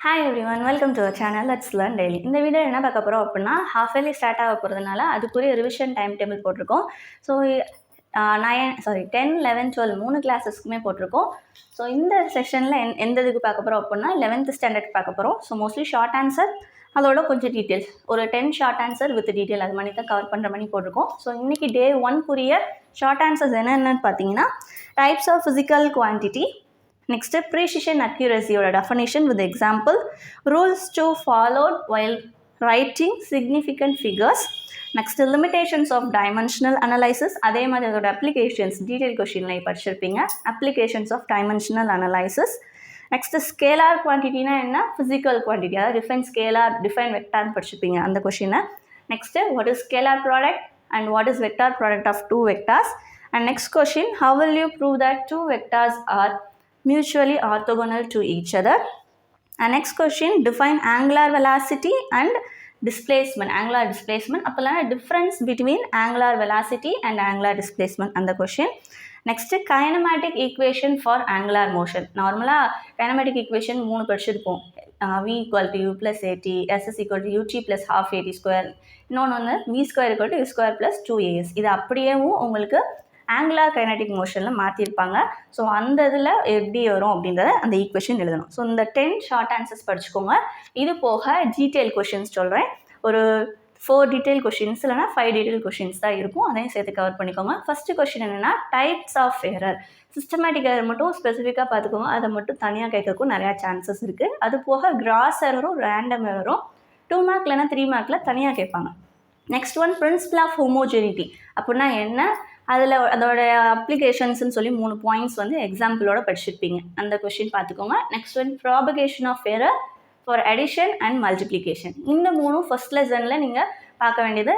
Hi everyone, welcome to our channel. Let's learn daily. இந்த video என்ன பார்க்க போகிறோம் அப்படின்னா half yearly ஸ்டார்ட் ஆக போகிறதுனால அதுக்குரிய ரிவிஷன் டைம் டேபிள் போட்டிருக்கோம். ஸோ 10, 11, 12 3 கிளாஸஸ்க்குமே போட்டிருக்கோம். ஸோ இந்த செஷனில் எந்த இதுக்கு பார்க்க போகிறோம் அப்படின்னா 11th ஸ்டாண்டர்ட் பார்க்க போகிறோம். ஸோ மோஸ்ட்லி ஷார்ட் ஆன்சர் அதோட கொஞ்சம் டீட்டெயில்ஸ் ஒரு 10 ஷார்ட் ஆன்சர் வித் டீட்டெயில் அது மாதிரி தான் கவர் பண்ணுற மாதிரி போட்டிருக்கோம். ஸோ இன்றைக்கி டே 1 ஷார்ட் ஆன்சர்ஸ் என்னென்னு பார்த்தீங்கன்னா types of physical quantity, next precision accuracy or definition with example, rules to followed while writing significant figures, next limitations of dimensional analysis, அதே மாதிரி அதோட applications detail question ல படிச்சிருப்பீங்க, applications of dimensional analysis, next scalar quantity னா என்ன, physical quantity அதாவது define scalar define vector படிச்சிருப்பீங்க அந்த question. next what is scalar product and what is vector product of two vectors, and next question, how will you prove that two vectors are mutually orthogonal to each other, and next question, define angular velocity and displacement. Angular displacement appala difference between angular velocity and angular displacement and the question. next kinematic equation for angular motion. normally kinematic equation 3 படிச்சிருப்போம். v equal to u plus at, s is equal to ut plus half at square, இன்னொன்று v square equal to u square plus 2as. இது அப்படியேவும் உங்களுக்கு angular kinetic மோஷனில் மாற்றிருப்பாங்க. So அந்த இதில் எப்படி வரும் அப்படின்றத அந்த ஈக்குவேஷன் எழுதணும். ஸோ இந்த 10 ஷார்ட் ஆன்சர்ஸ் படிச்சுக்கோங்க. இது போக டீட்டெயில் கொஷின்ஸ் சொல்கிறேன். ஒரு 4 டீட்டெயில் கொஷின்ஸ் இல்லைனா 5 டீட்டெயில் கொஷின்ஸ் தான் இருக்கும். அதையும் சேர்த்து கவர் பண்ணிக்கோங்க. ஃபஸ்ட்டு கொஷின் என்னென்னா types of error. Systematic error மட்டும் ஸ்பெசிஃபிக்காக பார்த்துக்கோங்க. அதை மட்டும் தனியாக கேட்கறக்கும் நிறையா சான்சஸ் இருக்குது. அது போக கிராஸ் எரரும் ரேண்டம் எரரும் 2 மார்க் இல்லைனா 3 மார்க்கில் தனியாக கேட்பாங்க. Next one principle of homogeneity அப்படின்னா என்ன, அதில் அதோட அப்ளிகேஷன்ஸ்னு சொல்லி 3 பாயிண்ட்ஸ் வந்து எக்ஸாம்பிளோட படிச்சிருப்பீங்க. அந்த கொஷின் பார்த்துக்கோங்க. Next one propagation of error for addition and multiplication. இந்த 3 ஃபர்ஸ்ட் லெசனில் நீங்கள் பார்க்க வேண்டியது.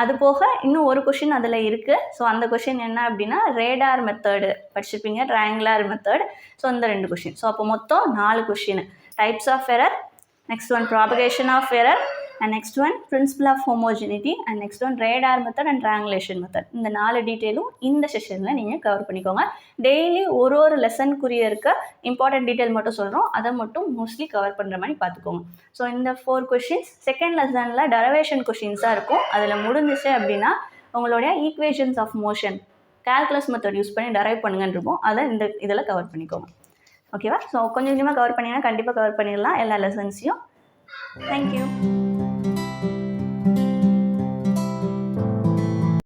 அது போக இன்னும் ஒரு கொஷின் அதில் இருக்குது. ஸோ அந்த கொஷின் என்ன அப்படின்னா ரேடார் மெத்தடு படிச்சிருப்பீங்க, ட்ரையாங்குலர் மெத்தட். ஸோ இந்த 2 கொஷின். ஸோ அப்போ மொத்தம் 4 question. Types of error, next one propagation of error, and next one principle of homogeneity, and next one radar method and triangulation method. இந்த 4 டீட்டெயிலும் இந்த செஷனில் நீங்கள் கவர் பண்ணிக்கோங்க. டெய்லி ஒரு லெசனுக்குரிய இருக்க இம்பார்ட்டன்ட் டீட்டெயில் மட்டும் சொல்கிறோம். அதை மட்டும் மோஸ்ட்லி கவர் பண்ணுற மாதிரி பார்த்துக்கோங்க. ஸோ இந்த 4 கொஷின்ஸ் செகண்ட் லெசனில் டெரிவேஷன் கொஷின்ஸாக இருக்கும். அதில் முடிஞ்சிச்சு அப்படின்னா உங்களுடைய equations of motion calculus method use பண்ணி டெரைவ் பண்ணுங்கன்னு இருக்கும். அதை இந்த இதில் கவர் பண்ணிக்கோங்க. ஓகேவா? ஸோ கொஞ்சம் கொஞ்சமாக கவர் பண்ணிங்கன்னா கண்டிப்பாக கவர் பண்ணிடலாம் எல்லா லெசன்ஸையும். தேங்க்யூ.